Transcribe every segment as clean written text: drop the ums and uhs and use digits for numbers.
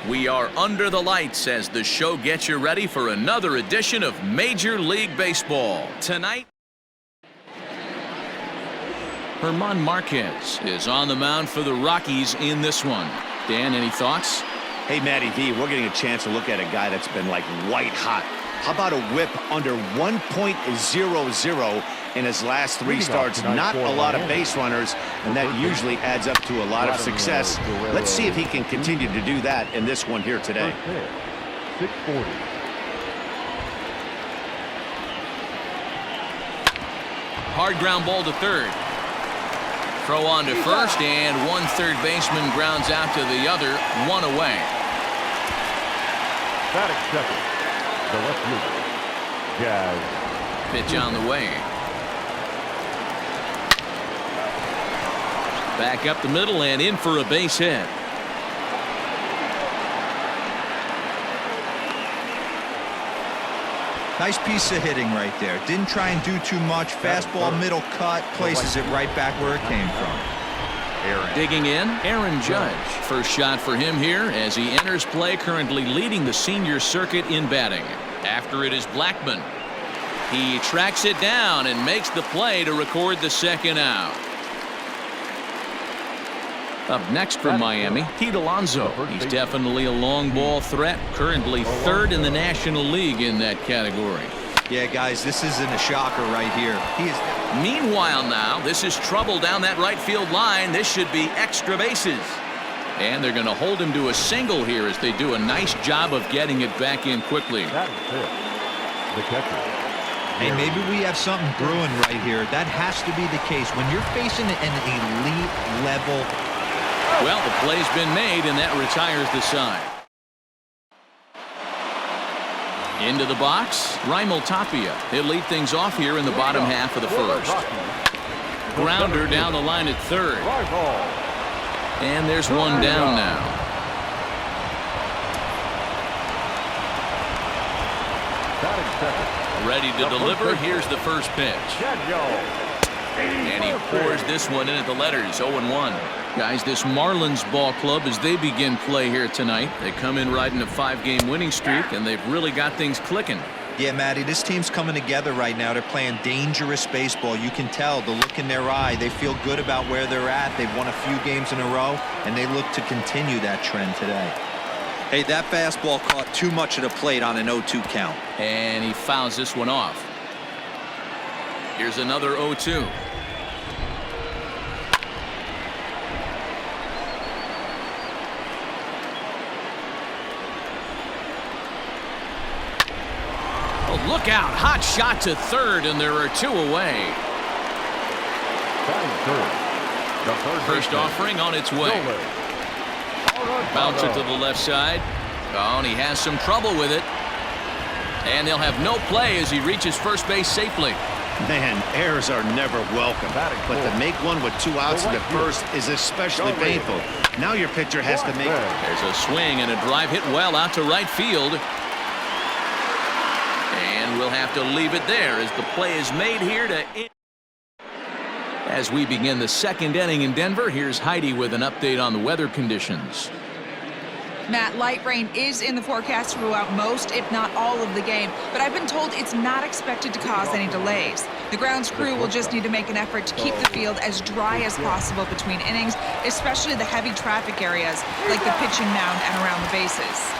We are under the lights as the show gets you ready for another edition of Major League Baseball. Tonight, German Marquez is on the mound for the Rockies in this one. Dan, any thoughts? Hey, Matty V, we're getting a chance to look at a guy that's been like white hot. How about a whip under 1.00 in his last 3 starts? Not a lot of base runners, and that usually adds up to a lot of success. Let's see if he can continue to do that in this one here today. 640. Hard ground ball to third. Throw on to first, and one third baseman grounds out to the other, 1 away. That accepted. The left fielder, Jazz. Pitch on the way. Back up the middle and in for a base hit. Nice piece of hitting right there. Didn't try and do too much. Fastball, middle cut, places it right back where it came from. Digging in, Aaron Judge. First shot for him here as he enters play, currently leading the senior circuit in batting. After it is Blackman. He tracks it down and makes the play to record the second out. Up next from Miami, Pete Alonso. He's definitely a long ball threat, currently 3rd in the National League in that category. Yeah, guys, this isn't a shocker right here. Meanwhile now, this is trouble down that right field line. This should be extra bases. And they're going to hold him to a single here as they do a nice job of getting it back in quickly. That is it. The catcher. Hey, maybe we have something brewing right here. That has to be the case. When you're facing an elite level. Well, the play's been made, and that retires the side. Into the box, Raimel Tapia. He'll lead things off here in the bottom half of the first. Grounder down the line at third. And there's one down now. Ready to deliver. Here's the first pitch. And he pours this one in at the letters, 0-1. Guys, this Marlins ball club, as they begin play here tonight, they come in riding a 5-game winning streak, and they've really got things clicking. Yeah, Matty, this team's coming together right now. They're playing dangerous baseball. You can tell the look in their eye. They feel good about where they're at. They've won a few games in a row, and they look to continue that trend today. Hey, that fastball caught too much of the plate on an 0-2 count. And he fouls this one off. Here's another 0-2. Look out, hot shot to third, and there are 2 away. First offering on its way. Bouncer to the left side. Oh, and he has some trouble with it. And they'll have no play as he reaches first base safely. Man, errors are never welcome, but to make one with 2 outs in the first is especially painful. Now your pitcher has to make it. There's a swing and a drive hit well out to right field. And we'll have to leave it there as the play is made here to end. As we begin the 2nd inning in Denver, here's Heidi with an update on the weather conditions. Matt, light rain is in the forecast throughout most, if not all, of the game, but I've been told it's not expected to cause any delays. The grounds crew will just need to make an effort to keep the field as dry as possible between innings, especially the heavy traffic areas like the pitching mound and around the bases.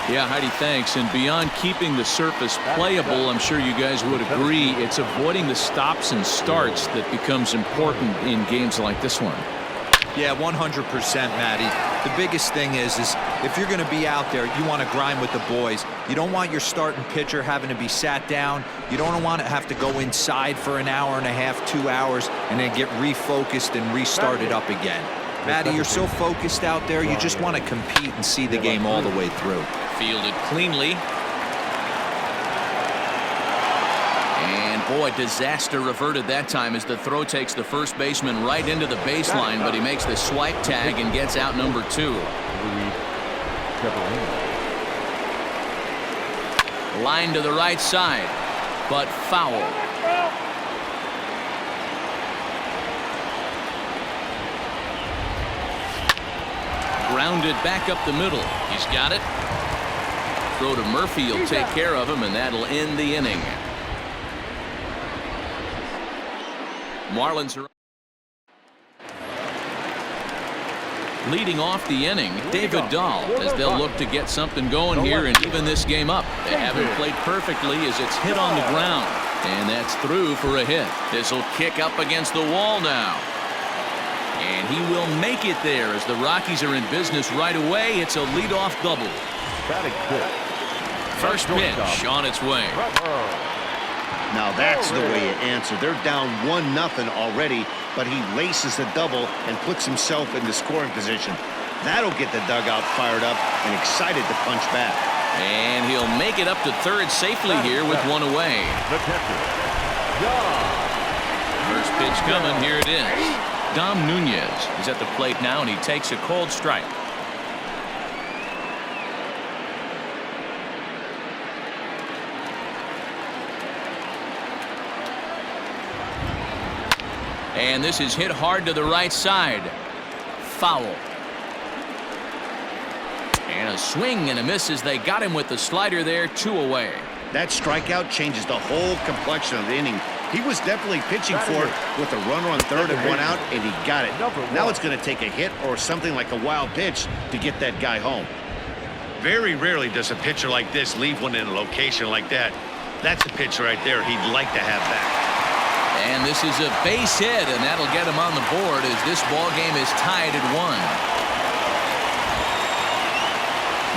Yeah, Heidi, thanks. And beyond keeping the surface playable, I'm sure you guys would agree, it's avoiding the stops and starts that becomes important in games like this one. Yeah, 100%, Matty. The biggest thing is if you're going to be out there, you want to grind with the boys. You don't want your starting pitcher having to be sat down. You don't want to have to go inside for an hour and a half, 2 hours, and then get refocused and restarted up again. Matty, you're so focused out there, you just want to compete and see the game all the way through. Fielded cleanly. And boy, disaster averted that time as the throw takes the first baseman right into the baseline, but he makes the swipe tag and gets out number 2. Line to the right side, but foul. Grounded back up the middle. He's got it. Throw to Murphy. He'll take care of him, and that'll end the inning. Marlins are leading off the inning, David Dahl, as they'll look to get something going here and even this game up. They haven't played perfectly as it's hit on the ground, and that's through for a hit. This will kick up against the wall now, and he will make it there as the Rockies are in business right away. It's a leadoff double. First pitch on its way. Now that's the way you answer. They're down 1-0 already, but he laces the double and puts himself in the scoring position. That'll get the dugout fired up and excited to punch back. And he'll make it up to third safely here with one away. First pitch coming. Here it is. Dom Nunez is at the plate now, and he takes a cold strike. And this is hit hard to the right side. Foul. And a swing and a miss as they got him with the slider there. 2 away. That strikeout changes the whole complexion of the inning. He was definitely pitching for it with a runner on third and 1 out, and he got it. Now it's going to take a hit or something like a wild pitch to get that guy home. Very rarely does a pitcher like this leave one in a location like that. That's a pitch right there he'd like to have back. And this is a base hit, and that'll get him on the board as this ball game is tied at 1.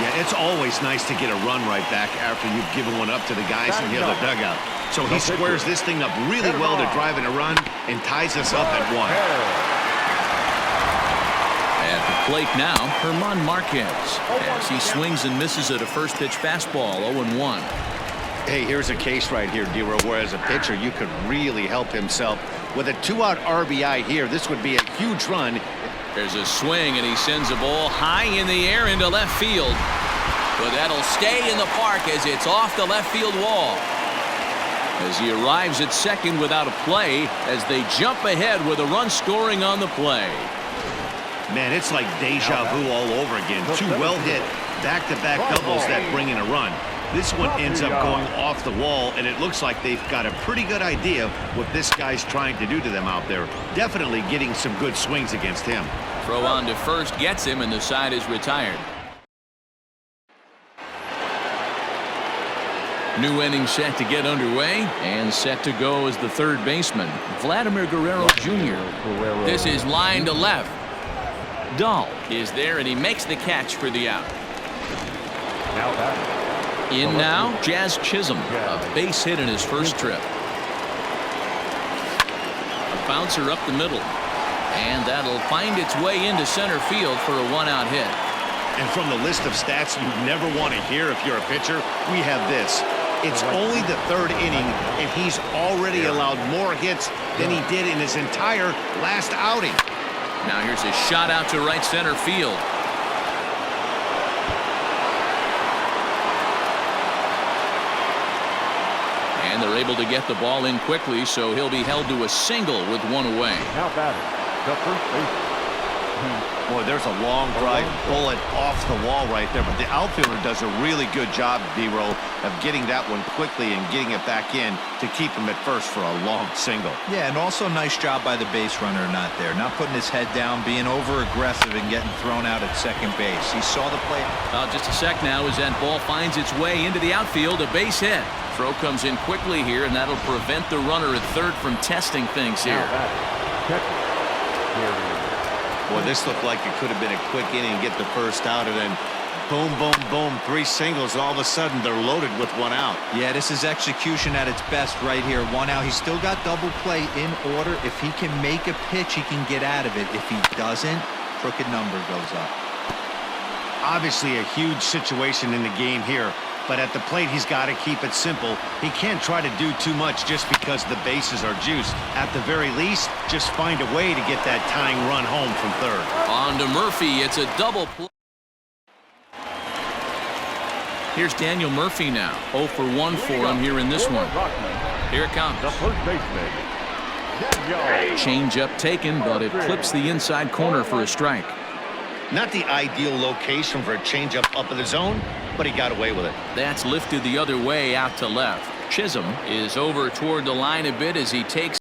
Yeah, it's always nice to get a run right back after you've given one up to the guys in the other dugout. So he squares this thing up really well to drive in a run and ties us up at 1. At the plate now, Herman Marquez, as he swings and misses at a first pitch fastball. 0-1. Hey, here's a case right here, D-Row, where as a pitcher you could really help himself. With a 2-out RBI here, this would be a huge run. There's a swing, and he sends a ball high in the air into left field. But that'll stay in the park as it's off the left field wall. As he arrives at second without a play, as they jump ahead with a run scoring on the play. Man, it's like deja vu all over again. 2 well-hit back-to-back doubles that bring in a run. This one ends up going off the wall, and it looks like they've got a pretty good idea what this guy's trying to do to them out there. Definitely getting some good swings against him. Throw on to first gets him, and the side is retired. New inning set to get underway, and set to go as the third baseman, Vladimir Guerrero Jr. This is line to left. Dahl is there, and he makes the catch for the out. In now, Jazz Chisholm, a base hit in his first trip. A bouncer up the middle, and that'll find its way into center field for a 1-out hit. And from the list of stats you never want to hear if you're a pitcher, we have this. It's only the third inning, and he's already allowed more hits than he did in his entire last outing. Now here's a shot out to right center field. And they're able to get the ball in quickly, so he'll be held to a single with 1 away. Now batting, the first baseman. Boy, there's a long drive bullet off the wall right there, but the outfielder does a really good job, D-Row, of getting that one quickly and getting it back in to keep him at first for a long single. Yeah, and also nice job by the base runner not there, not putting his head down, being over aggressive and getting thrown out at second base. He saw the play. Just a sec now as that ball finds its way into the outfield, a base hit. Throw comes in quickly here, and that'll prevent the runner at third from testing things here. Boy, this looked like it could have been a quick inning, get the first out, and then boom, boom, boom, 3 singles, and all of a sudden they're loaded with 1 out. Yeah, this is execution at its best right here. 1 out. He's still got double play in order. If he can make a pitch, he can get out of it. If he doesn't, crooked number goes up. Obviously a huge situation in the game here, but at the plate he's got to keep it simple. He can't try to do too much just because the bases are juiced. At the very least, just find a way to get that tying run home from third. On to Murphy. It's a double play. Here's Daniel Murphy now. 0 for 1 for him here in this one. Here it comes. The first baseman. Change up taken, but it clips the inside corner for a strike. Not the ideal location for a changeup up in the zone, but he got away with it. That's lifted the other way out to left. Chisholm is over toward the line a bit as he takes